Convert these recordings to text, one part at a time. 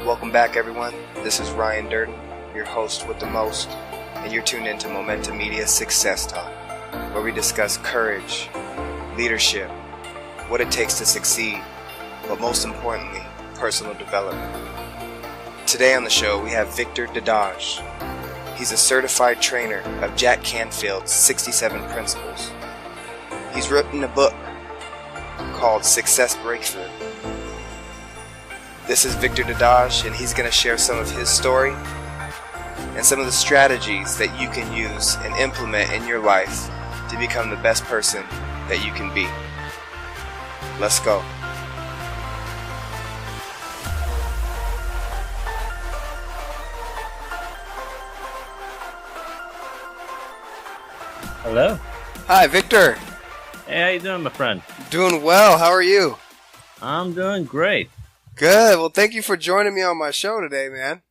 Welcome back, everyone. This is Ryan Durden, your host with the most, and you're tuned into Momentum Media's Success Talk, where we discuss courage, leadership, what it takes to succeed, but most importantly, personal development. Today on the show, we have Victor Dedaj. He's a certified trainer of Jack Canfield's 67 Principles. He's written a book called Success Breakthrough. This is Victor Dedaj, and he's going to share some of his story and some of the strategies that you can use and implement in your life to become the best person that you can be. Let's go. Hello. Hi, Victor. Hey, how you doing, my friend? Doing well. How are you? I'm doing great. Good. Well, thank you for joining me on my show today, man.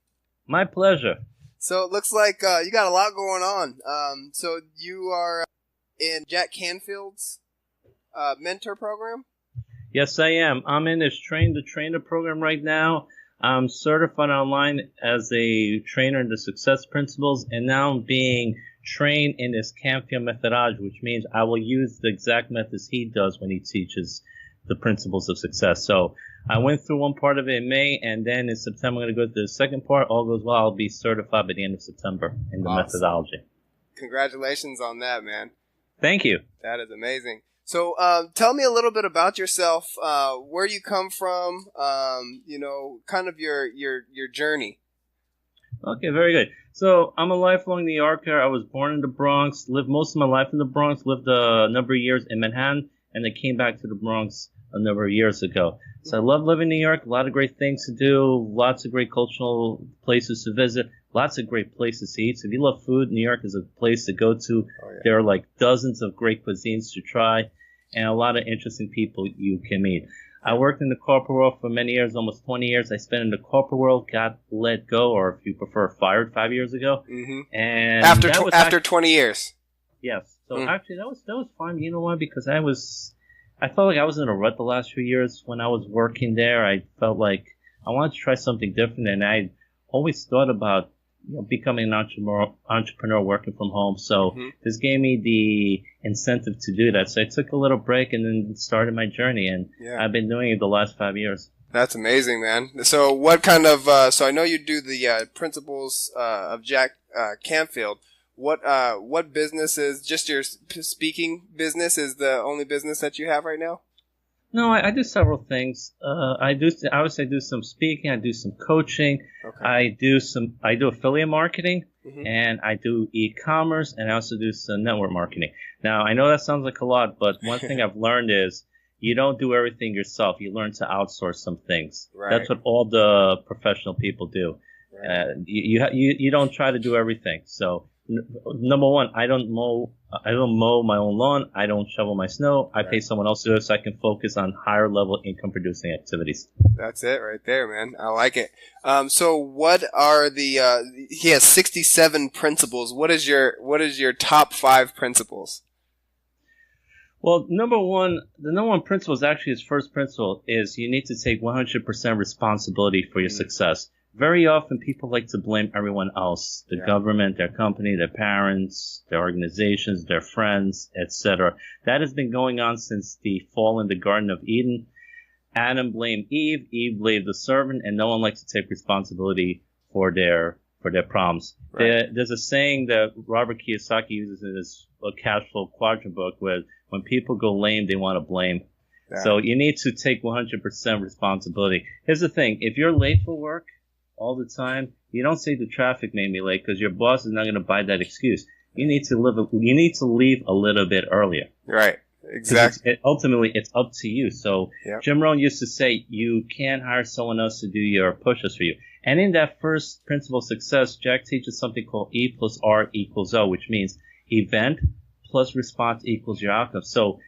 My pleasure. So it looks like you got a lot going on. So you are in Jack Canfield's mentor program? Yes, I am. I'm in this Train the Trainer program right now. I'm certified online as a trainer in the Success Principles, and now I'm being trained in this Canfield methodology, which means I will use the exact methods he does when he teaches the principles of success. So I went through one part of it in May, and then in September I'm going to go to the second part. All goes well, I'll be certified by the end of September in the methodology. Congratulations on that, man. Thank you. That is amazing. So tell me a little bit about yourself, where you come from, kind of your journey. Okay, very good. So I'm a lifelong New Yorker. I was born in the Bronx, lived most of my life in the Bronx, lived a number of years in Manhattan, and then came back to the Bronx a number of years ago. So I love living in New York, a lot of great things to do, lots of great cultural places to visit, lots of great places to eat. So if you love food, New York is a place to go to. Oh, yeah. There are like dozens of great cuisines to try and a lot of interesting people you can meet. I worked in the corporate world for many years, almost 20 years. I spent in the corporate world, got let go, or if you prefer, fired 5 years ago. Mm-hmm. And after 20 years. Yes. So actually, that was fun. You know why? Because I felt like I was in a rut the last few years when I was working there. I felt like I wanted to try something different, and I always thought about becoming an entrepreneur working from home. So this gave me the incentive to do that. So I took a little break and then started my journey, and I've been doing it the last 5 years. That's amazing, man. So what kind of so I know you do the principles of Jack Canfield. What business is just your speaking business is the only business that you have right now? No, I do several things. I do some speaking. I do some coaching. Okay. I do affiliate marketing, and I do e-commerce, and I also do some network marketing. Now, I know that sounds like a lot, but one thing I've learned is you don't do everything yourself. You learn to outsource some things. Right. That's what all the professional people do. Right. You don't try to do everything. So number one, I don't mow my own lawn. I don't shovel my snow. I pay someone else to do it so I can focus on higher level income producing activities. That's it right there, man. I like it. So what are he has 67 principles. What is your top 5 principles? Well, the number one principle is actually his first principle is you need to take 100% responsibility for your success. Very often people like to blame everyone else, the government, their company, their parents, their organizations, their friends, etc. That has been going on since the fall in the Garden of Eden. Adam blamed Eve, Eve blamed the serpent, and no one likes to take responsibility for their problems. Right. There's a saying that Robert Kiyosaki uses in his Cash Flow Quadrant book where when people go lame, they want to blame. Yeah. So you need to take 100% responsibility. Here's the thing. If you're late for work, all the time, you don't say the traffic made me late because your boss is not going to buy that excuse. You need to leave a little bit earlier. Right. Exactly. Ultimately, it's up to you. So Jim Rohn used to say you can't hire someone else to do your push-ups for you. And in that first principle of success, Jack teaches something called E plus R equals O, which means event plus response equals your outcome. So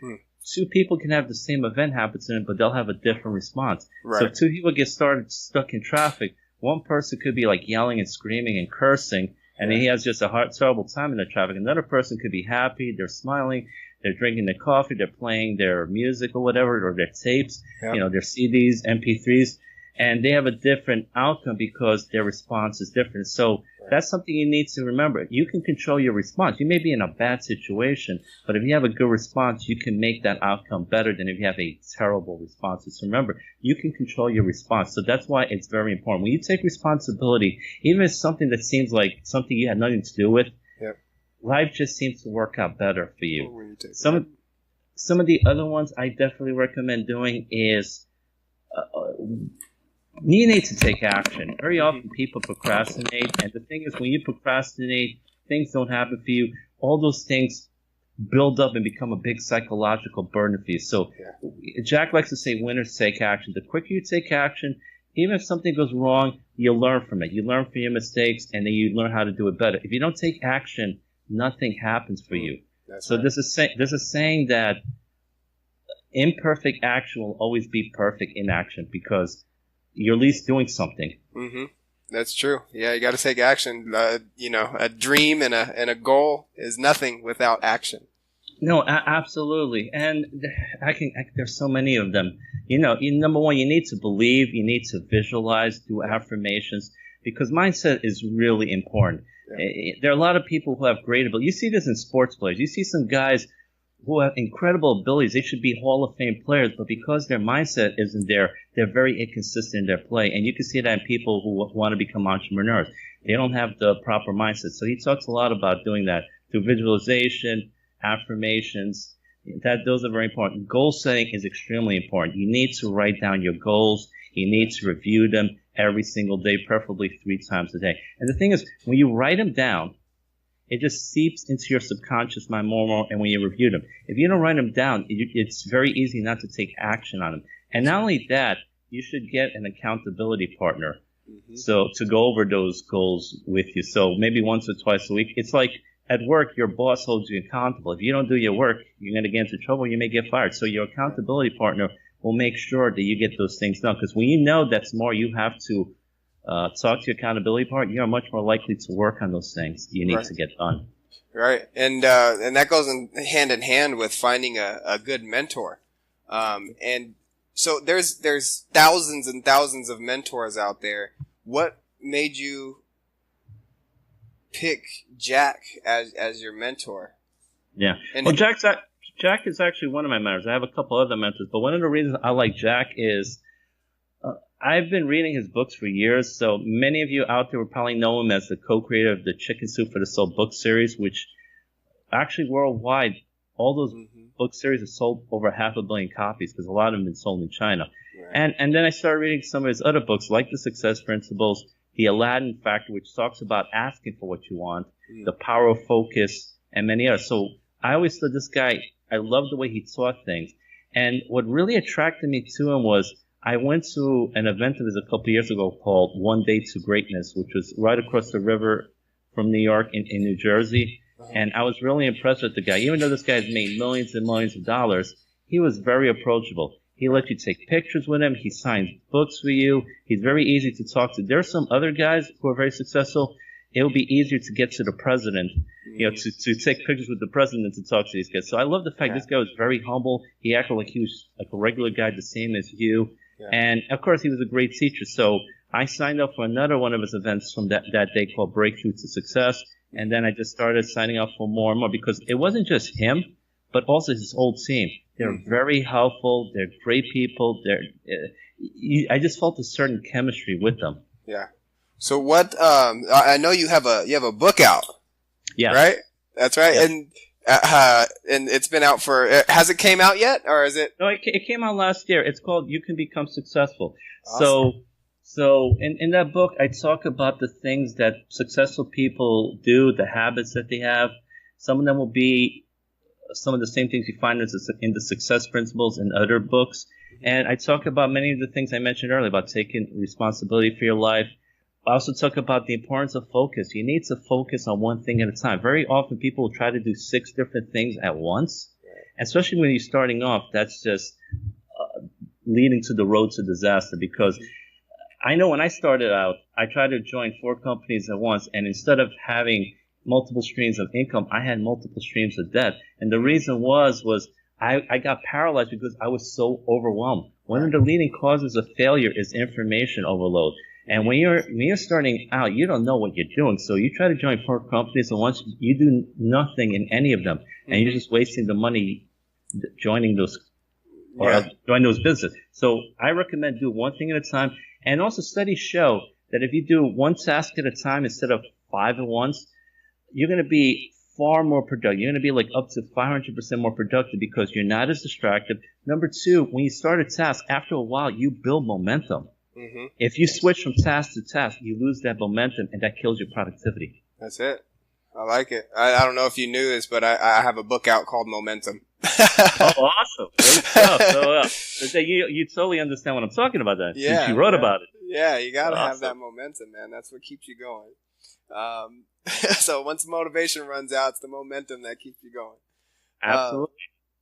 two people can have the same event happen to them, but they'll have a different response. Right. So if two people get stuck in traffic, one person could be like yelling and screaming and cursing, and he has just a terrible time in the traffic. Another person could be happy, they're smiling, they're drinking their coffee, they're playing their music or whatever, or their tapes, their CDs, MP3s. and they have a different outcome because their response is different. So that's something you need to remember. You can control your response. You may be in a bad situation, but if you have a good response, you can make that outcome better than if you have a terrible response. So remember, you can control your response. So that's why it's very important. When you take responsibility, even if it's something that seems like something you had nothing to do with, life just seems to work out better for you. Some of the other ones I definitely recommend doing is you need to take action. Very often people procrastinate, and the thing is, when you procrastinate, things don't happen for you. All those things build up and become a big psychological burden for you. So Jack likes to say winners take action. The quicker you take action, even if something goes wrong, you'll learn from it. You learn from your mistakes, and then you learn how to do it better. If you don't take action, nothing happens for you. This is saying that imperfect action will always be perfect inaction because you're at least doing something. Mm-hmm. That's true. Yeah, you got to take action. A dream and a goal is nothing without action. No, absolutely. And there's so many of them. Number one, you need to believe, you need to visualize, do affirmations, because mindset is really important. Yeah. There are a lot of people who have great ability. You see this in sports players. You see some guys who have incredible abilities. They should be Hall of Fame players, but because their mindset isn't there, they're very inconsistent in their play. And you can see that in people who want to become entrepreneurs. They don't have the proper mindset. So he talks a lot about doing that through visualization, affirmations. Those are very important. Goal setting is extremely important. You need to write down your goals. You need to review them every single day, preferably 3 times a day. And the thing is, when you write them down, it just seeps into your subconscious mind more and more, and when you review them. If you don't write them down, it's very easy not to take action on them. And not only that, you should get an accountability partner so to go over those goals with you. So maybe once or twice a week. It's like at work, your boss holds you accountable. If you don't do your work, you're going to get into trouble. You may get fired. So your accountability partner will make sure that you get those things done. Because when you know that's more you have to talk to your accountability partner, you're much more likely to work on those things you need to get done. Right. And that goes hand in hand with finding a good mentor. And so there's thousands and thousands of mentors out there. What made you pick Jack as your mentor? Yeah. Well, Jack is actually one of my mentors. I have a couple other mentors, but one of the reasons I like Jack is I've been reading his books for years. So many of you out there will probably know him as the co-creator of the Chicken Soup for the Soul book series, which actually worldwide, all those book series have sold over 500 million copies because a lot of them have been sold in China. Right. And then I started reading some of his other books, like The Success Principles, The Aladdin Factor, which talks about asking for what you want, The Power of Focus, and many others. So I always thought this guy, I loved the way he taught things. And what really attracted me to him was I went to an event of his a couple of years ago called One Day to Greatness, which was right across the river from New York in New Jersey. And I was really impressed with the guy. Even though this guy has made millions and millions of dollars, he was very approachable. He let you take pictures with him. He signs books for you. He's very easy to talk to. There are some other guys who are very successful. It would be easier to get to the president, to take pictures with the president to talk to these guys. So I love the fact this guy was very humble. He acted like he was like a regular guy, the same as you. Yeah. And, of course, he was a great teacher. So I signed up for another one of his events from that day called Breakthrough to Success. And then I just started signing up for more and more because it wasn't just him, but also his whole team. They're very helpful. They're great people. I just felt a certain chemistry with them. Yeah. So what? I know you have a book out. Yeah. Right. That's right. Yeah. And it's been out for. Has it came out yet, or is it? No, it came out last year. It's called "You Can Become Successful." Awesome. So in that book, I talk about the things that successful people do, the habits that they have. Some of them will be some of the same things you find in the Success Principles and other books. And I talk about many of the things I mentioned earlier about taking responsibility for your life. I also talk about the importance of focus. You need to focus on one thing at a time. Very often people will try to do 6 different things at once, especially when you're starting off. That's just leading to the road to disaster because I know when I started out, I tried to join 4 companies at once, and instead of having multiple streams of income, I had multiple streams of debt. And the reason was I got paralyzed because I was so overwhelmed. One of the leading causes of failure is information overload. And when you're starting out, you don't know what you're doing. So you try to join 4 companies, and once you do nothing in any of them, and you're just wasting the money joining those join those businesses. So I recommend do one thing at a time. And also studies show that if you do one task at a time instead of 5 at once, you're going to be far more productive. You're going to be like up to 500% more productive because you're not as distracted. Number 2, when you start a task, after a while, you build momentum. If you switch from task to task, you lose that momentum, and that kills your productivity. That's it. I like it. I don't know if you knew this, but I have a book out called Momentum. Oh, awesome. Great stuff. So you totally understand what I'm talking about then. Yeah. Since you wrote about it. Yeah, you got to have that momentum, man. That's what keeps you going. So once the motivation runs out, it's the momentum that keeps you going. Absolutely.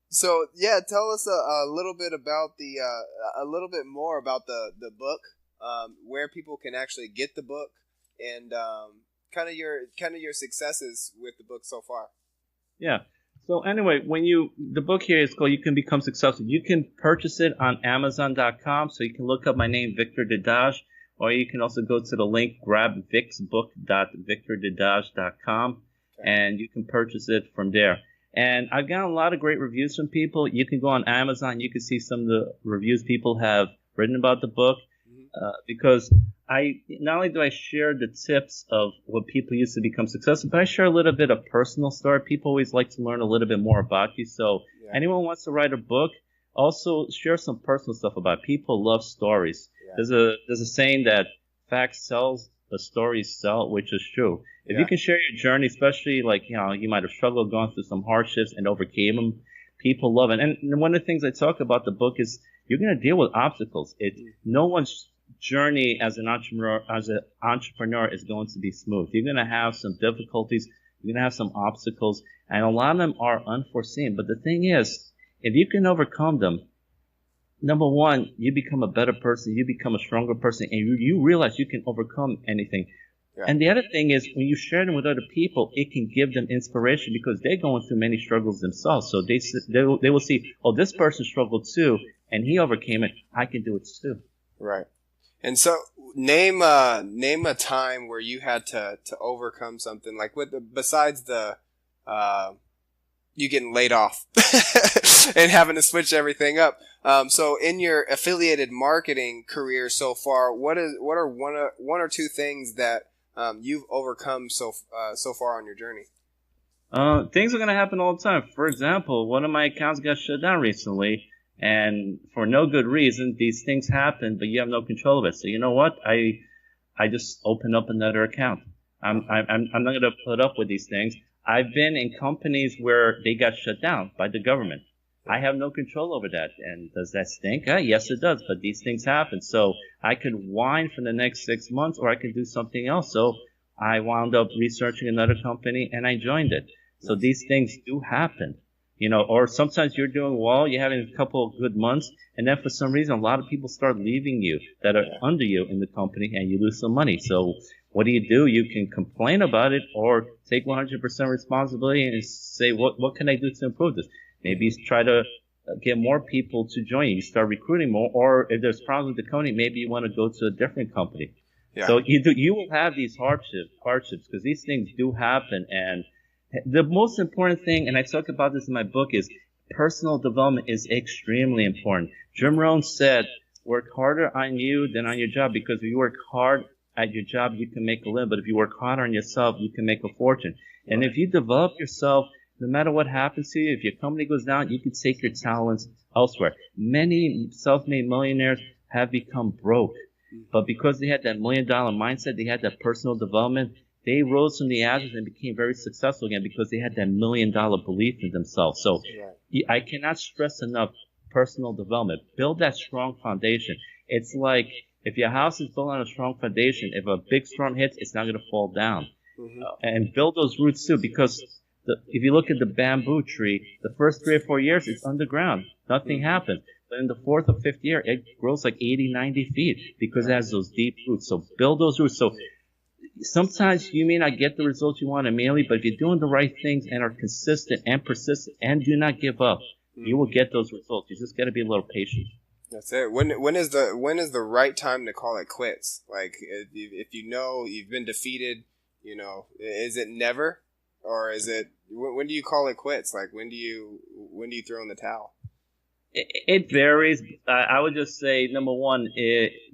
So yeah, tell us a little bit about a little bit more about the book, where people can actually get the book, and kind of your successes with the book so far. Yeah. So anyway, the book here is called You Can Become Successful. You can purchase it on Amazon.com. So you can look up my name, Victor Dedaj, or you can also go to the link, grab vicsbook.victordedaj.com, and you can purchase it from there. And I've gotten a lot of great reviews from people. You can go on Amazon. You can see some of the reviews people have written about the book, because not only do I share the tips of what people use to become successful, but I share a little bit of personal story. People always like to learn a little bit more about you. So anyone wants to write a book, also share some personal stuff about it. People love stories. Yeah. There's a saying that facts sells, but stories sell, which is true. If you can share your journey, especially you might have struggled, gone through some hardships and overcame them, people love it. And one of the things I talk about the book is you're going to deal with obstacles. No one's journey as an entrepreneur is going to be smooth. You're going to have some difficulties. You're going to have some obstacles, and a lot of them are unforeseen. But the thing is, if you can overcome them, number one, you become a better person. You become a stronger person, and you realize you can overcome anything. Yeah. And the other thing is, when you share them with other people, it can give them inspiration because they're going through many struggles themselves. So they will see, oh, this person struggled too, and he overcame it. I can do it too. Right. And so, name a time where you had to overcome something, like besides the you getting laid off and having to switch everything up. So in your affiliated marketing career so far, what are one or two things that you've overcome so far on your journey? Things are going to happen all the time. For example, one of my accounts got shut down recently. And for no good reason, these things happen, but you have no control of it. So you know what? I just open up another account. I'm not going to put up with these things. I've been in companies where they got shut down by the government. I have no control over that. And does that stink? Yes, it does. But these things happen. So I could whine for the next 6 months, or I could do something else. So I wound up researching another company, and I joined it. So these things do happen. Or sometimes you're doing well, you're having a couple of good months, and then for some reason, a lot of people start leaving you that are under you in the company, and you lose some money. So what do? You can complain about it or take 100% responsibility and say, what can I do to improve this? Maybe try to get more people to join you. You start recruiting more, or if there's problems with the company, maybe you want to go to a different company. Yeah. So you will have these hardships because these things do happen. And the most important thing, and I talk about this in my book, is personal development is extremely important. Jim Rohn said, work harder on you than on your job, because if you work hard at your job, you can make a living. But if you work hard on yourself, you can make a fortune. And if you develop yourself, no matter what happens to you, if your company goes down, you can take your talents elsewhere. Many self-made millionaires have become broke. But because they had that $1 million mindset, they had that personal development, they rose from the ashes and became very successful again because they had that $1 million belief in themselves. So I cannot stress enough personal development. Build that strong foundation. It's like if your house is built on a strong foundation, if a big storm hits, it's not going to fall down. And build those roots too, because if you look at the bamboo tree, the first 3 or 4 years, it's underground. Nothing happens. But in the 4th or 5th year, it grows like 80, 90 feet because it has those deep roots. So build those roots. So sometimes you may not get the results you want immediately, but if you're doing the right things and are consistent and persistent and do not give up, You will get those results. You just got to be a little patient. That's it. When is the right time to call it quits? Like if you know you've been defeated, is it never, or is it when do you call it quits? Like when do you throw in the towel? It varies. I would just say, number one,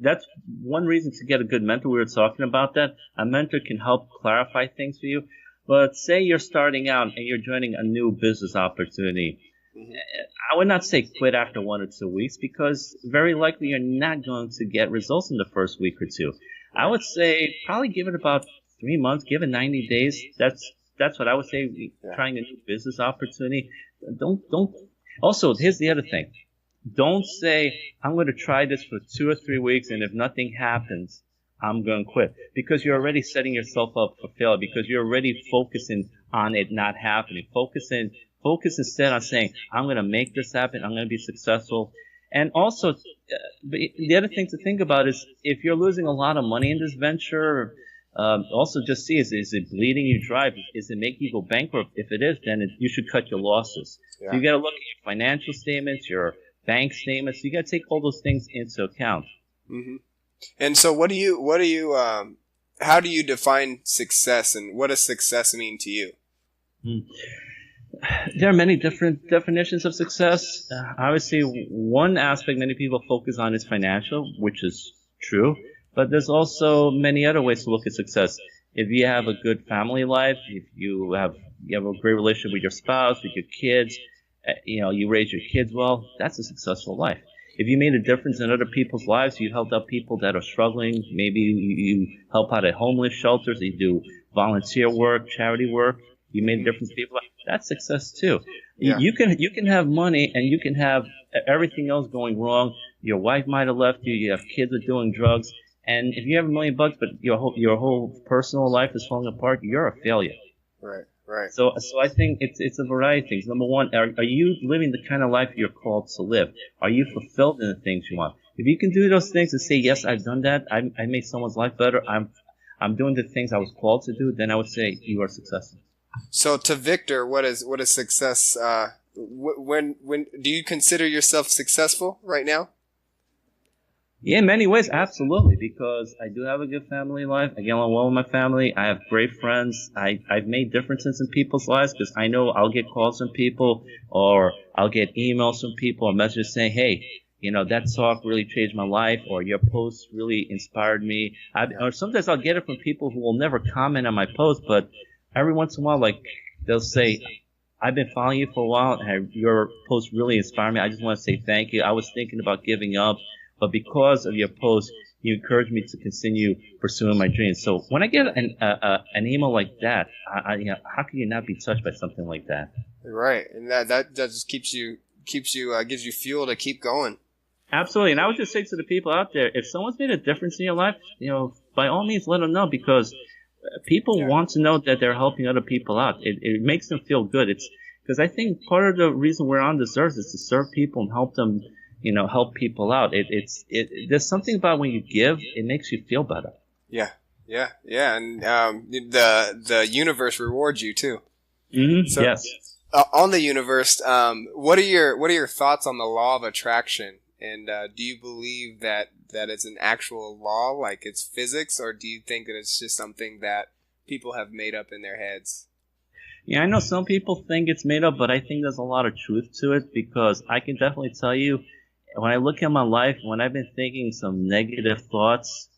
that's one reason to get a good mentor. We were talking about that. A mentor can help clarify things for you. But say you're starting out and you're joining a new business opportunity. Mm-hmm. I would not say quit after 1 or 2 weeks, because very likely you're not going to get results in the first week or two. I would say probably give it about 3 months, give it 90 days. That's what I would say. Trying a new business opportunity. Don't. Also, here's the other thing. Don't say, I'm going to try this for 2 or 3 weeks, and if nothing happens, I'm going to quit. Because you're already setting yourself up for failure, because you're already focusing on it not happening. Focus instead on saying, I'm going to make this happen. I'm going to be successful. And also, the other thing to think about is if you're losing a lot of money in this venture, also just see, is it bleeding you dry? Is it making you go bankrupt? If it is, then you should cut your losses. Yeah. So you got to look at your financial statements, your bank statements. You got to take all those things into account. Mm-hmm. And so how do you define success, and what does success mean to you? There are many different definitions of success. Obviously, one aspect many people focus on is financial, which is true. But there's also many other ways to look at success. If you have a good family life, if you have a great relationship with your spouse, with your kids, you raise your kids well, that's a successful life. If you made a difference in other people's lives, you helped out people that are struggling, maybe you help out at homeless shelters, you do volunteer work, charity work, you made a difference in people's lives, that's success too. Yeah. You can have money and you can have everything else going wrong. Your wife might have left you, you have kids that are doing drugs, and if you have $1 million, but your whole personal life is falling apart, you're a failure. Right. So I think it's a variety of things. Number one, are you living the kind of life you're called to live? Are you fulfilled in the things you want? If you can do those things and say, yes, I've done that, I made someone's life better, I'm doing the things I was called to do, then I would say you are successful. So to Victor, what is success? When do you consider yourself successful right now? Yeah, in many ways, absolutely, because I do have a good family life. I get along well with my family. I have great friends. I've made differences in people's lives because I know I'll get calls from people, or I'll get emails from people or messages saying, hey, that talk really changed my life, or your post really inspired me. Or sometimes I'll get it from people who will never comment on my post, but every once in a while, like, they'll say, I've been following you for a while, and your post really inspired me. I just want to say thank you. I was thinking about giving up, but because of your post, you encouraged me to continue pursuing my dreams. So when I get an email like that, how can you not be touched by something like that? Right, and that just gives you fuel to keep going. Absolutely, and I would just say to the people out there, if someone's made a difference in your life, by all means, let them know, because people want to know that they're helping other people out. It makes them feel good. It's because I think part of the reason we're on this earth is to serve people and help them. Help people out. There's something about when you give, it makes you feel better. Yeah, and the universe rewards you too. Mm-hmm. So, yes. On the universe, what are your thoughts on the law of attraction? And do you believe that it's an actual law, like it's physics, or do you think that it's just something that people have made up in their heads? Yeah, I know some people think it's made up, but I think there's a lot of truth to it, because I can definitely tell you, when I look at my life, when I've been thinking some negative thoughts,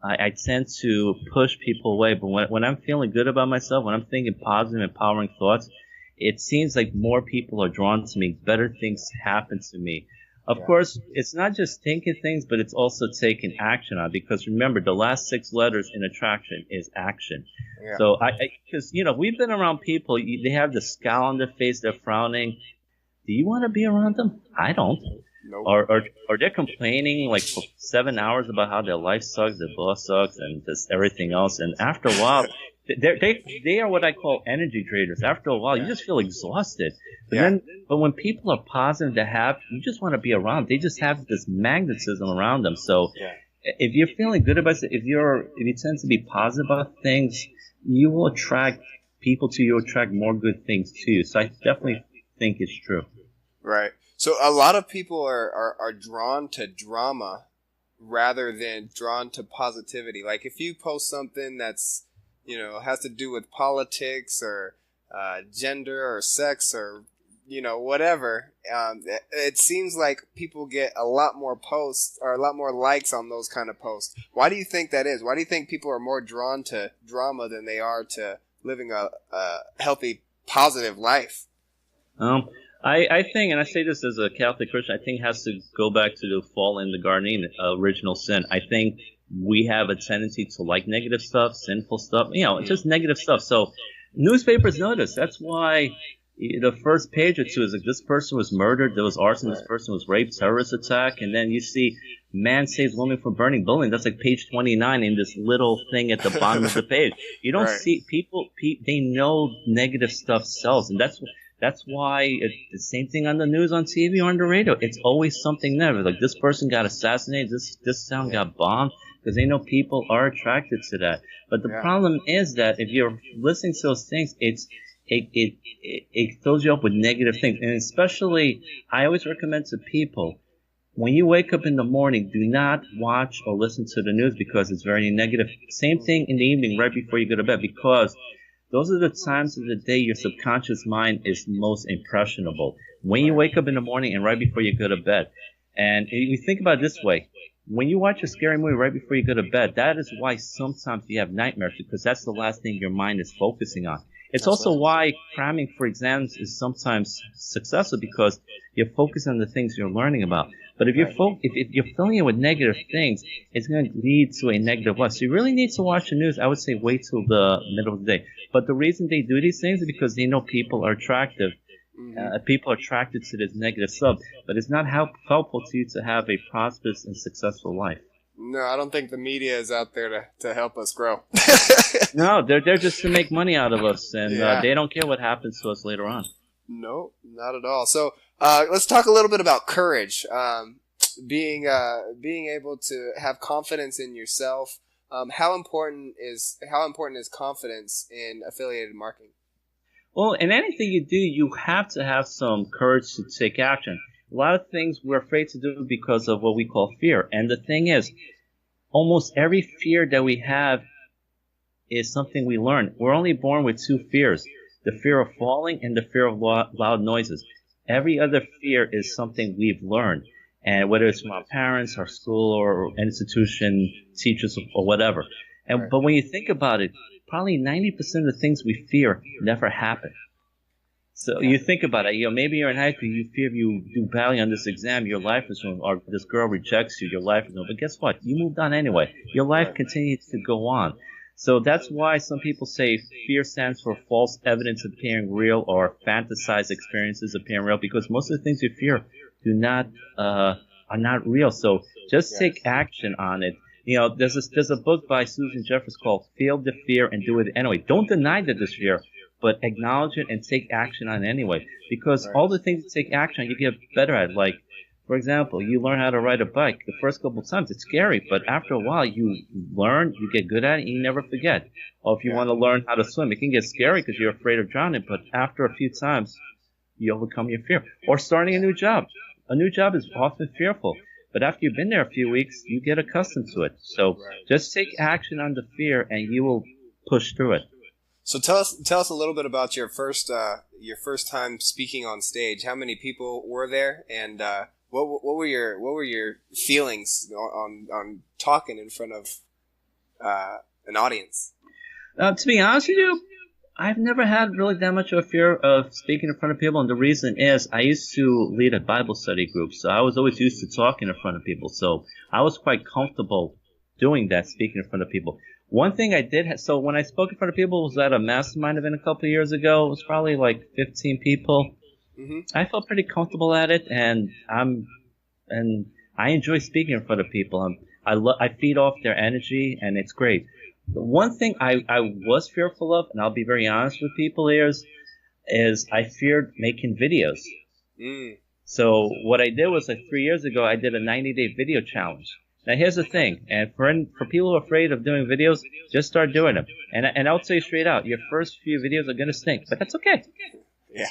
I tend to push people away. But when I'm feeling good about myself, when I'm thinking positive, empowering thoughts, it seems like more people are drawn to me. Better things happen to me. Of course, it's not just thinking things, but it's also taking action on it. Because remember, the last 6 letters in attraction is action. Yeah. So because we've been around people, they have the scowl on their face, they're frowning. Do you want to be around them? I don't. Nope. Or they're complaining like for 7 hours about how their life sucks, their boss sucks, and just everything else. And after a while, they are what I call energy traders. After a while, you just feel exhausted. But when people are positive, you just want to be around. They just have this magnetism around them. So if you're feeling good about it, if you tend to be positive about things, you will attract people to you. Attract more good things to you. So I definitely think it's true. Right. So a lot of people are drawn to drama rather than drawn to positivity. Like if you post something that's, has to do with politics or gender or sex or, whatever, it seems like people get a lot more posts or a lot more likes on those kind of posts. Why do you think that is? Why do you think people are more drawn to drama than they are to living a healthy, positive life? I think, and I say this as a Catholic Christian, I think it has to go back to the fall in the Garden Eden, original sin. I think we have a tendency to like negative stuff, sinful stuff, just negative stuff. So newspapers notice. That's why the first page or two is like, this person was murdered, there was arson, this person was raped, terrorist attack, and then you see man saves woman from burning building. That's like page 29 in this little thing at the bottom of the page. You don't see people, they know negative stuff sells, and that's why it's the same thing on the news, on TV, or on the radio. It's always something there. Like this person got assassinated, this town got bombed, because they know people are attracted to that. But the problem is that if you're listening to those things, it fills you up with negative things. And especially, I always recommend to people, when you wake up in the morning, do not watch or listen to the news because it's very negative. Same thing in the evening, right before you go to bed, because those are the times of the day your subconscious mind is most impressionable. When you wake up in the morning and right before you go to bed. And you think about it this way. When you watch a scary movie right before you go to bed, that is why sometimes you have nightmares, because that's the last thing your mind is focusing on. It's also why cramming for exams is sometimes successful, because you're focused on the things you're learning about. But if you're filling it with negative things, it's going to lead to a negative life. So you really need to watch the news. I would say wait till the middle of the day. But the reason they do these things is because they know people are attractive. People are attracted to this negative stuff. But it's not helpful to you to have a prosperous and successful life. No, I don't think the media is out there to help us grow. No, they're just to make money out of us, and they don't care what happens to us later on. No, not at all. So let's talk a little bit about courage. Being able to have confidence in yourself. How important is confidence in affiliated marketing? Well, in anything you do, you have to have some courage to take action. A lot of things we're afraid to do because of what we call fear. And the thing is, almost every fear that we have is something we learn. We're only born with two fears, the fear of falling and the fear of loud noises. Every other fear is something we've learned, and whether it's from our parents, our school, or institution, teachers, or whatever. But when you think about it, probably 90% of the things we fear never happen. So you think about it, maybe you're in high school, you fear if you do badly on this exam, your life is ruined, or this girl rejects you, your life is ruined. But guess what? You moved on anyway. Your life continues to go on. So that's why some people say fear stands for false evidence appearing real, or fantasized experiences appearing real, because most of the things you fear are not real. So just take action on it. There's a book by Susan Jeffers called Feel the Fear and Do It Anyway. Don't deny that there's fear, but acknowledge it and take action on it anyway. Because all the things you take action on, you get better at. Like, for example, you learn how to ride a bike. The first couple of times, it's scary, but after a while, you learn, you get good at it, and you never forget. Or if you want to learn how to swim, it can get scary because you're afraid of drowning, but after a few times, you overcome your fear. Or starting a new job. A new job is often fearful, but after you've been there a few weeks, you get accustomed to it. So just take action on the fear, and you will push through it. So tell us a little bit about your first time speaking on stage. How many people were there, and what were your feelings on talking in front of an audience? To be honest with you, I've never had really that much of a fear of speaking in front of people, and the reason is I used to lead a Bible study group, so I was always used to talking in front of people. So I was quite comfortable doing that, speaking in front of people. One thing I did, so when I spoke in front of people was at a mastermind event a couple of years ago. It was probably like 15 people. Mm-hmm. I felt pretty comfortable at it, and I enjoy speaking in front of people. I feed off their energy, and it's great. The one thing I was fearful of, and I'll be very honest with people here, is I feared making videos. So what I did was, like 3 years ago, I did a 90-day video challenge. Now here's the thing, and for people who are afraid of doing videos, just start doing them. And I'll tell you straight out, your first few videos are gonna stink, but that's okay. Yeah.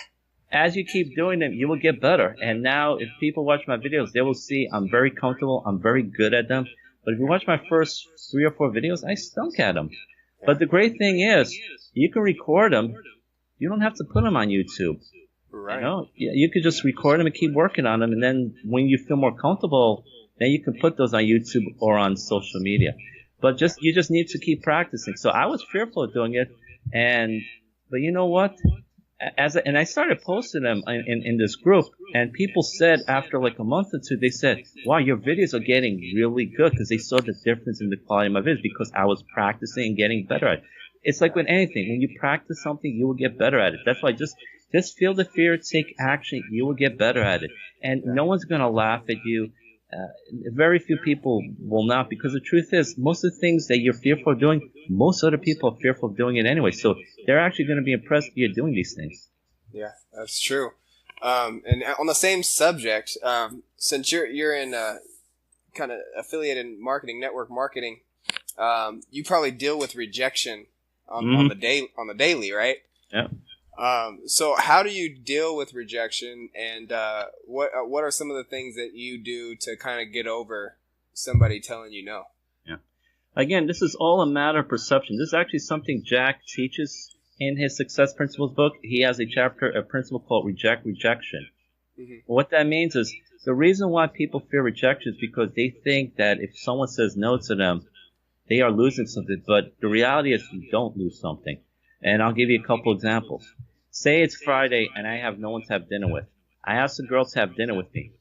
as you keep doing them, you will get better. And now, if people watch my videos, they will see I'm very comfortable. I'm very good at them. But if you watch my first 3 or 4 videos, I stunk at them. But the great thing is, you can record them. You don't have to put them on YouTube. Right. You know, you could just record them and keep working on them. And then when you feel more comfortable, then you can put those on YouTube or on social media. But you just need to keep practicing. So I was fearful of doing it. But you know what? And I started posting them in this group, and people said after like a month or two, they said, wow, your videos are getting really good, because they saw the difference in the quality of my videos because I was practicing and getting better at it. It's like with anything. When you practice something, you will get better at it. That's why just feel the fear, take action, you will get better at it. And no one's going to laugh at you. Very few people will not, because the truth is, most of the things that you're fearful of doing, most other people are fearful of doing it anyway. So they're actually going to be impressed that you're doing these things. Yeah, that's true. And on the same subject, since you're in kind of affiliated marketing, network marketing, you probably deal with rejection on the daily, right? Yeah. So how do you deal with rejection, and what are some of the things that you do to kind of get over somebody telling you no? Yeah. Again, this is all a matter of perception. This is actually something Jack teaches in his Success Principles book. He has a principle called rejection. Mm-hmm. What that means is the reason why people fear rejection is because they think that if someone says no to them, they are losing something. But the reality is you don't lose something. And I'll give you a couple examples. Say it's Friday and I have no one to have dinner with. I ask the girl to have dinner with me.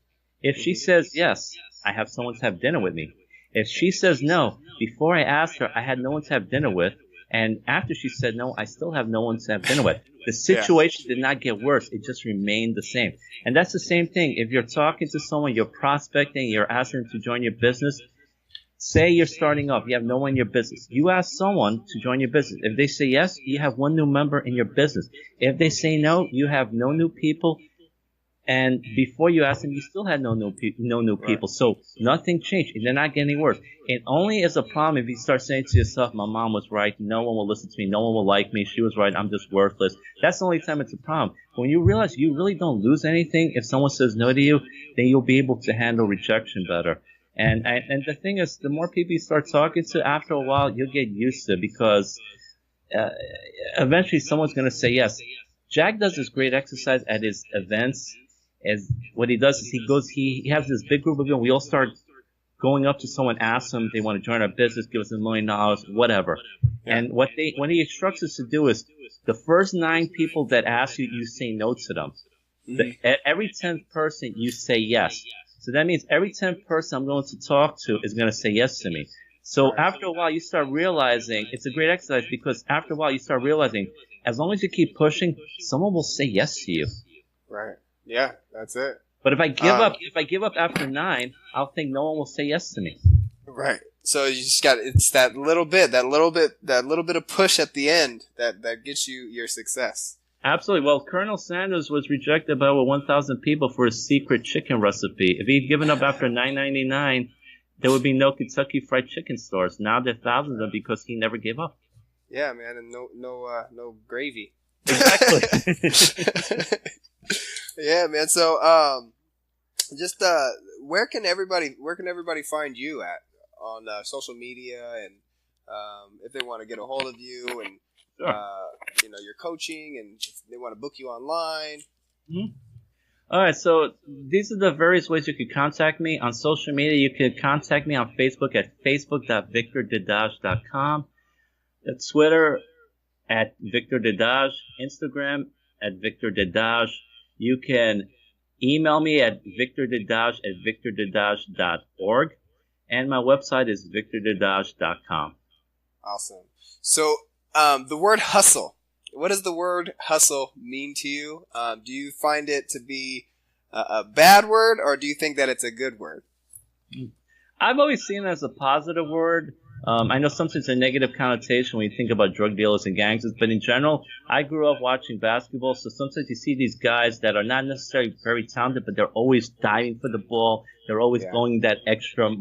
If she says yes, I have someone to have dinner with me. If she says no, before I asked her, I had no one to have dinner with. And after she said no, I still have no one to have dinner with. The situation did not get worse. It just remained the same. And that's the same thing. If you're talking to someone, you're prospecting, you're asking them to join your business. Say you're starting off, you have no one in your business. You ask someone to join your business. If they say yes, you have one new member in your business. If they say no, you have no new people. And before you ask them, you still had no new people. So nothing changed. They're not getting worse. It only is a problem if you start saying to yourself, my mom was right. No one will listen to me. No one will like me. She was right. I'm just worthless. That's the only time it's a problem. When you realize you really don't lose anything if someone says no to you, then you'll be able to handle rejection better. And the thing is, the more people you start talking to, after a while, you'll get used to it, because eventually someone's going to say yes. Jack does this great exercise at his events. As what he does is he has this big group of people. We all start going up to someone, ask them they want to join our business, give us $1 million, whatever. Yeah. And what he instructs us to do is the first 9 people that ask you, you say no to them. Mm-hmm. Every 10th person, you say yes. So that means every 10th person I'm going to talk to is going to say yes to me. So after a while, you start realizing, it's a great exercise, because after a while, you start realizing, as long as you keep pushing, someone will say yes to you. Right. Yeah, that's it. But if I give up after 9, I'll think no one will say yes to me. Right. So you just it's that little bit of push at the end that gets you your success. Absolutely. Well, Colonel Sanders was rejected by over 1,000 people for his secret chicken recipe. If he'd given up after $9.99, there would be no Kentucky Fried Chicken stores. Now there are thousands of them because he never gave up. Yeah, man, and no gravy. Exactly. Yeah, man. So, where can everybody find you at on social media, and if they want to get a hold of you, and your coaching, and if they want to book you online. Mm-hmm. All right, so these are the various ways you could contact me. On social media, you could contact me on Facebook at facebook.victordedaj.com, at Twitter at Victor Dedaj, Instagram at Victor Dedaj. You can email me at victordedaj@victordedaj.org, and my website is victordedaj.com. Awesome. So, the word hustle. What does the word hustle mean to you? Do you find it to be a bad word, or do you think that it's a good word? I've always seen it as a positive word. I know sometimes a negative connotation when you think about drug dealers and gangsters, but in general, I grew up watching basketball, so sometimes you see these guys that are not necessarily very talented, but they're always diving for the ball. They're always going that extra,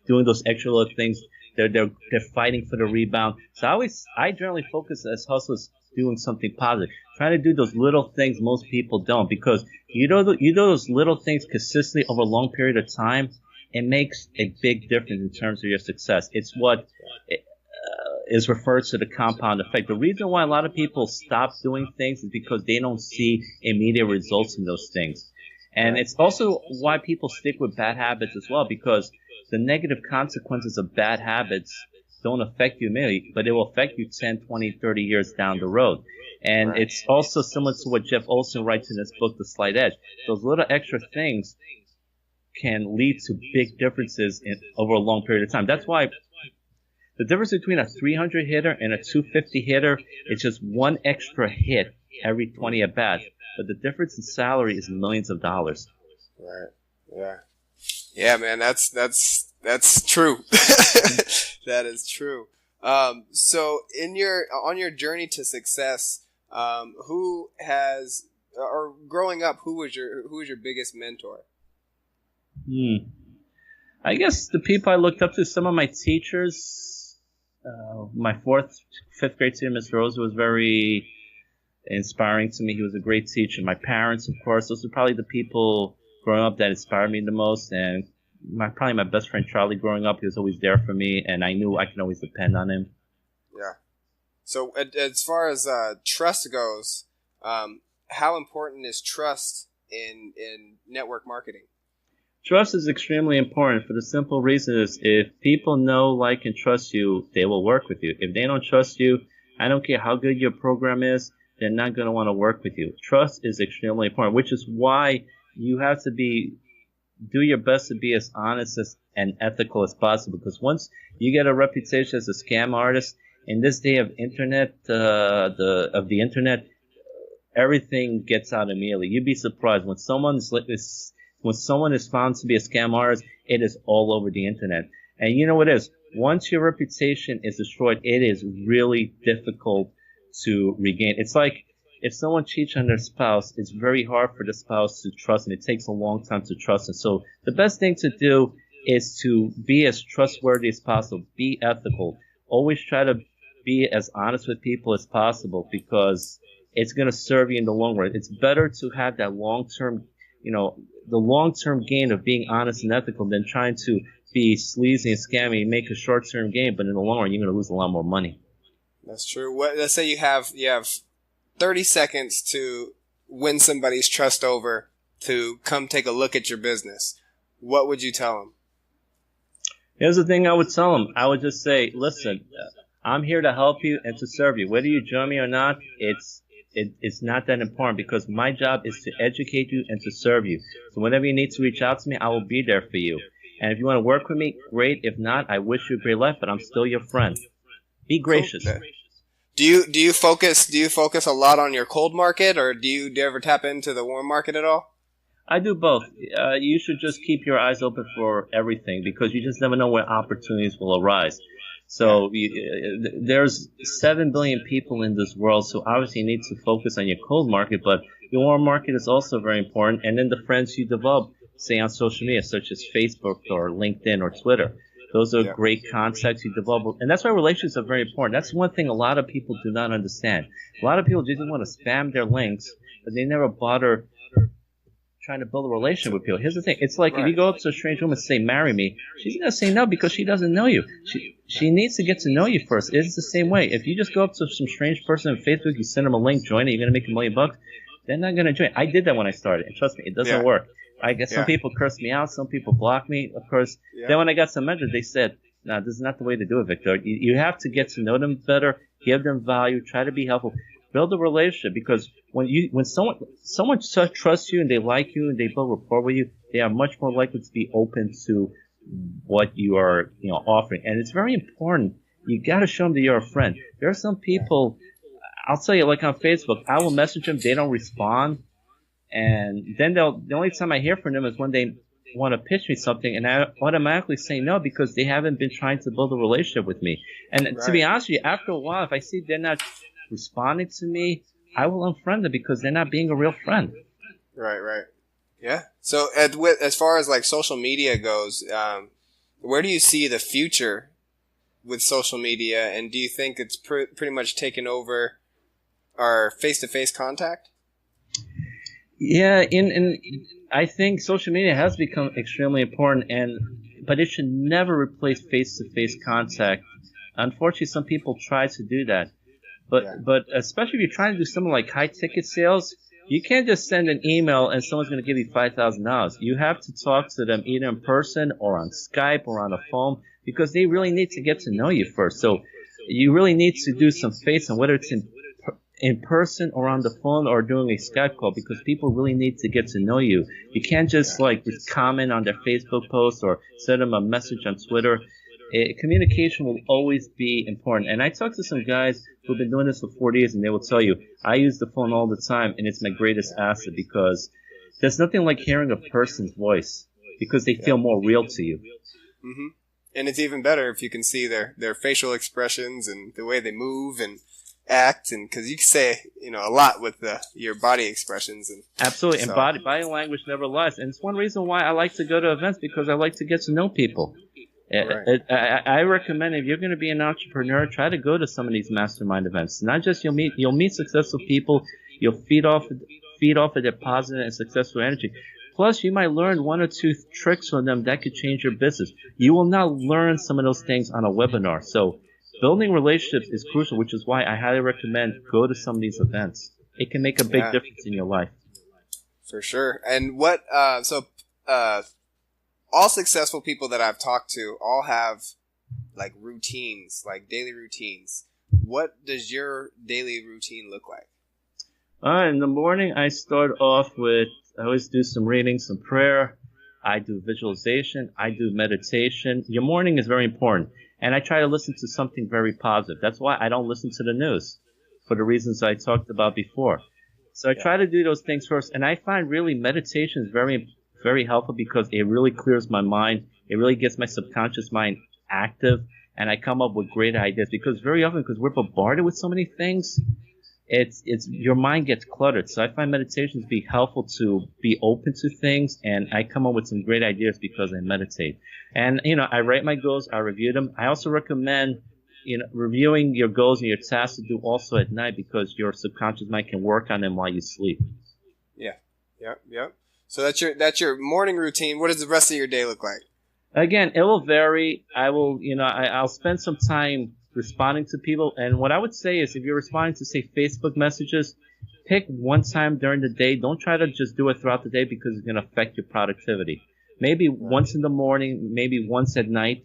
doing those extra little things. They're fighting for the rebound. So I generally focus as hustlers doing something positive. Try to do those little things most people don't, because you know those little things consistently over a long period of time, it makes a big difference in terms of your success. It's what is referred to the compound effect. The reason why a lot of people stop doing things is because they don't see immediate results in those things. And it's also why people stick with bad habits as well, because the negative consequences of bad habits don't affect you immediately, but it will affect you 10, 20, 30 years down the road. And it's also similar to what Jeff Olson writes in his book, The Slight Edge. Those little extra things can lead to big differences over a long period of time. That's why the difference between a 300 hitter and a 250 hitter is just one extra hit every 20 at bats. But the difference in salary is millions of dollars. Right. Yeah. Yeah, man, that's true. That is true. So on your journey to success, growing up, who was your biggest mentor? I guess the people I looked up to, some of my teachers. My fifth grade teacher, Mr. Rose, was very inspiring to me. He was a great teacher. My parents, of course, those are probably the people growing up that inspired me the most. And probably my best friend Charlie growing up, he was always there for me, and I knew I could always depend on him. Yeah. So as far as trust goes, how important is trust in network marketing? Trust is extremely important for the simple reason is if people know, like, and trust you, they will work with you. If they don't trust you, I don't care how good your program is, they're not going to want to work with you. Trust is extremely important, which is why you have to do your best to be as honest and ethical as possible. Because once you get a reputation as a scam artist, in this day of internet, the internet, everything gets out immediately. You'd be surprised when someone is found to be a scam artist, it is all over the internet. And you know what it is? Once your reputation is destroyed, it is really difficult to regain. It's like if someone cheats on their spouse, it's very hard for the spouse to trust, and it takes a long time to trust. And so the best thing to do is to be as trustworthy as possible. Be ethical. Always try to be as honest with people as possible, because it's going to serve you in the long run. It's better to have that long-term, the long-term gain of being honest and ethical than trying to be sleazy and scammy and make a short-term gain, but in the long run, you're going to lose a lot more money. That's true. Let's say you have 30 seconds to win somebody's trust over to come take a look at your business. What would you tell them? Here's the thing I would tell them. I would just say, listen, I'm here to help you and to serve you. Whether you join me or not, it's not that important, because my job is to educate you and to serve you. So whenever you need to reach out to me, I will be there for you. And if you want to work with me, great. If not, I wish you a great life, but I'm still your friend. Be gracious. Okay. Do you focus a lot on your cold market, or do you ever tap into the warm market at all? I do both. You should just keep your eyes open for everything, because you just never know where opportunities will arise. So there's 7 billion people in this world, so obviously you need to focus on your cold market, but your warm market is also very important. And then the friends you develop, say on social media, such as Facebook or LinkedIn or Twitter. Those are great contacts you develop. And that's why relationships are very important. That's one thing a lot of people do not understand. A lot of people just want to spam their links, but they never bother trying to build a relationship with people. Here's the thing. It's like if you go up to a strange woman and say, marry me, she's going to say no because she doesn't know you. She needs to get to know you first. It's the same way. If you just go up to some strange person on Facebook, you send them a link, join it, you're going to make $1 million, they're not going to join. I did that when I started, and trust me, it doesn't work. I guess some people curse me out, some people block me, of course. Then when I got some mentors, they said, no, this is not the way to do it, Victor. You have to get to know them better, give them value, try to be helpful, build a relationship, because when someone trusts you and they like you and they build rapport with you, they are much more likely to be open to what you are offering. And it's very important. You got to show them that you're a friend. There are some people, I'll tell you, like on Facebook, I will message them, they don't respond. And then the only time I hear from them is when they want to pitch me something, and I automatically say no because they haven't been trying to build a relationship with me. And to be honest with you, after a while, if I see they're not responding to me, I will unfriend them because they're not being a real friend. Right. Yeah. So as far as like social media goes, where do you see the future with social media? And do you think it's pretty much taken over our face-to-face contact? Yeah, I think social media has become extremely important, but it should never replace face-to-face contact. Unfortunately, some people try to do that, but especially if you're trying to do something like high-ticket sales, you can't just send an email and someone's going to give you $5,000. You have to talk to them either in person or on Skype or on the phone because they really need to get to know you first. So you really need to do some face, and whether it's in person or on the phone or doing a Skype call, because people really need to get to know you. You can't just comment on their Facebook post or send them a message on Twitter. Communication will always be important. And I talk to some guys who've been doing this for 40 years, and they will tell you, I use the phone all the time, and it's my greatest asset because there's nothing like hearing a person's voice because they feel more real to you. Mm-hmm. And it's even better if you can see their facial expressions and the way they move and act, and because you can say a lot with your body expressions. And absolutely, and body language never lies. And it's one reason why I like to go to events, because I like to get to know people. Right. I recommend, if you're going to be an entrepreneur, try to go to some of these mastermind events. Not just you'll meet successful people, you'll feed off of their positive and successful energy. Plus, you might learn one or two tricks from them that could change your business. You will not learn some of those things on a webinar. So building relationships is crucial, which is why I highly recommend go to some of these events. It can make a big difference in your life. For sure. And all successful people that I've talked to all have like routines, like daily routines. What does your daily routine look like? In the morning, I start off with, I always do some reading, some prayer. I do visualization. I do meditation. Your morning is very important. And I try to listen to something very positive. That's why I don't listen to the news, for the reasons I talked about before. So I try to do those things first. And I find really meditation is very, very helpful because it really clears my mind. It really gets my subconscious mind active. And I come up with great ideas because very often, because we're bombarded with so many things, it's your mind gets cluttered. So I find meditation to be helpful to be open to things, and I come up with some great ideas because I meditate. And I write my goals, I review them. I also recommend reviewing your goals and your tasks to do also at night, because your subconscious mind can work on them while you sleep. Yeah. So that's your morning routine. What does the rest of your day look like? Again, it will vary. I'll spend some time responding to people. And what I would say is, if you're responding to, say, Facebook messages, pick one time during the day. Don't try to just do it throughout the day, because it's going to affect your productivity. Maybe once in the morning, maybe once at night.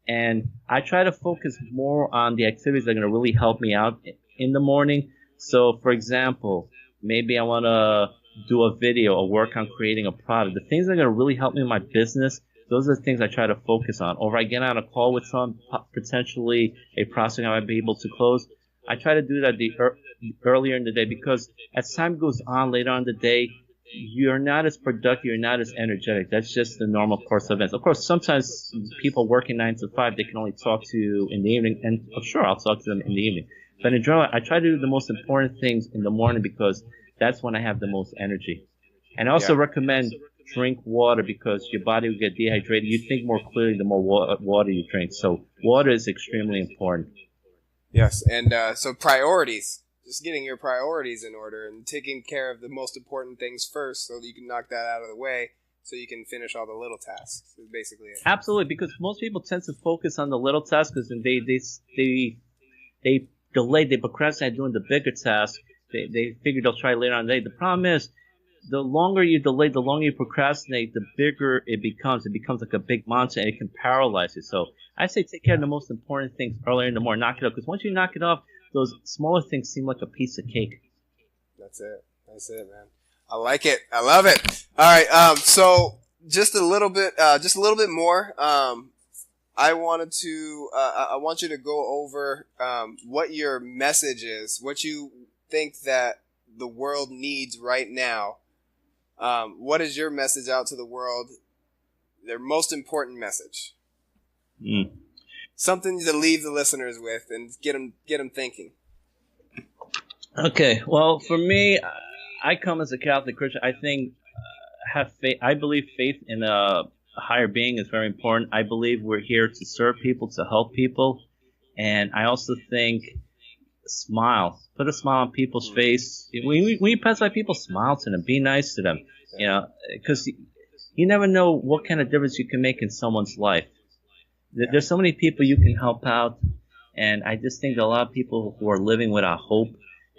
And I try to focus more on the activities that are going to really help me out in the morning. So, for example, maybe I want to do a video or work on creating a product. The things that are going to really help me in my business, those are the things I try to focus on. Or if I get on a call with someone, potentially a prospect I might be able to close, I try to do that earlier in the day, because as time goes on later on in the day, you're not as productive, you're not as energetic. That's just the normal course of events. Of course, sometimes people working 9 to 5, they can only talk to you in the evening, and sure, I'll talk to them in the evening. But in general, I try to do the most important things in the morning, because that's when I have the most energy. And I also recommend drink water, because your body will get dehydrated. You think more clearly the more water you drink. So water is extremely important. Yes, and so priorities. Just getting your priorities in order and taking care of the most important things first, so that you can knock that out of the way, so you can finish all the little tasks. Is basically it. Absolutely, because most people tend to focus on the little tasks, because they delay, they procrastinate doing the bigger tasks. They figure they'll try later on in the day. The problem is, the longer you delay, the longer you procrastinate, the bigger it becomes. It becomes like a big monster, and it can paralyze you. So I say take care of the most important things earlier in the morning. Knock it off, because once you knock it off, those smaller things seem like a piece of cake. That's it, man. I like it. I love it. All right. So just a little bit more. I want you to go over what your message is, what you think that the world needs right now. What is your message out to the world? Their most important message. Something to leave the listeners with and get them thinking. Okay. Well, for me, I come as a Catholic Christian. I think have faith. I believe faith in a higher being is very important. I believe we're here to serve people, to help people, and I also think smile. Put a smile on people's face. When you pass by people, smile to them. Be nice to them. You know, because you never know what kind of difference you can make in someone's life. There's so many people you can help out, and I just think that a lot of people who are living without hope,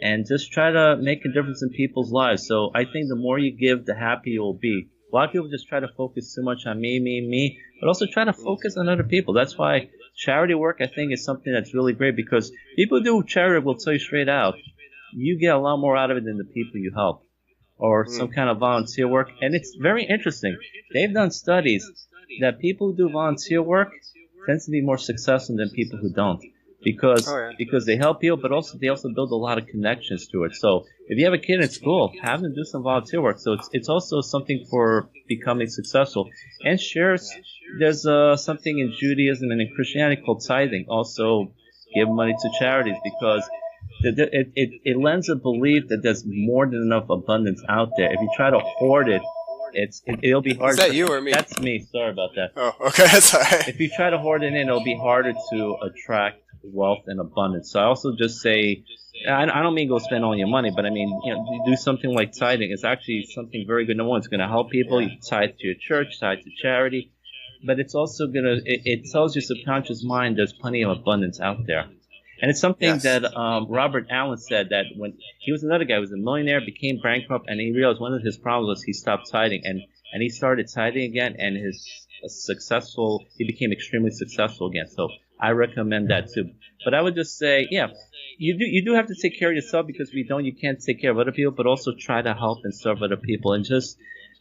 and just try to make a difference in people's lives. So I think the more you give, the happier you'll be. A lot of people just try to focus too much on me, but also try to focus on other people. That's why charity work, I think, is something that's really great, because people who do charity will tell you straight out, you get a lot more out of it than the people you help, or some kind of volunteer work. And it's very interesting. They've done studies that people who do volunteer work tend to be more successful than people who don't, because they help people, but also they also build a lot of connections to it. So if you have a kid in school, have them do some volunteer work. So it's also something for becoming successful. And there's something in Judaism and in Christianity called tithing. Also give money to charities, because it lends a belief that there's more than enough abundance out there. If you try to hoard it, it'll be hard. Is that you or me? That's me. Sorry about that. Oh, okay, that's all right. If you try to hoard it in, it'll be harder to attract wealth and abundance. So I also just say, I don't mean go spend all your money, but I mean, you do something like tithing. It's actually something very good. Number one, it's going to help people. You tithe to your church, tithe to charity, but it's also it tells your subconscious mind there's plenty of abundance out there. And it's something that Robert Allen said, that when he was another guy who was a millionaire, became bankrupt, and he realized one of his problems was he stopped tithing, and he started tithing again, and he became extremely successful again. So I recommend that too. But I would just say, you do have to take care of yourself, because if you don't, you can't take care of other people, but also try to help and serve other people, and just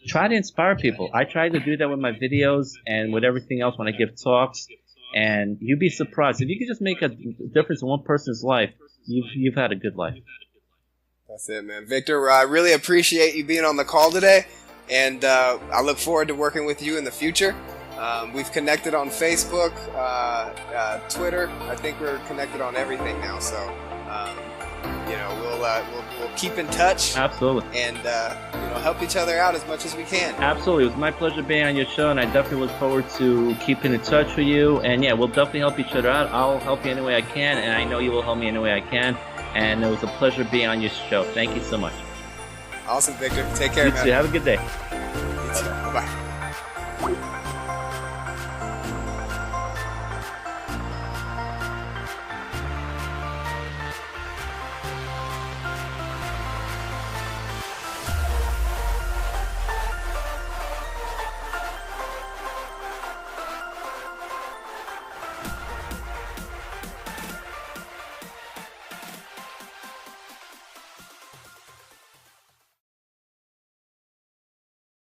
try to inspire people. I try to do that with my videos and with everything else when I give talks. And you'd be surprised if you can just make a difference in one person's life. You've had a good life. That's it, man. Victor, I really appreciate you being on the call today, and I look forward to working with you in the future. We've connected on Facebook, Twitter. I think we're connected on everything now. So, we'll keep in touch. Absolutely. And help each other out as much as we can. Absolutely. It was my pleasure being on your show, and I definitely look forward to keeping in touch with you. And we'll definitely help each other out. I'll help you any way I can, and I know you will help me any way I can. And it was a pleasure being on your show. Thank you so much. Awesome, Victor. Take care, You man. too. Have a good day.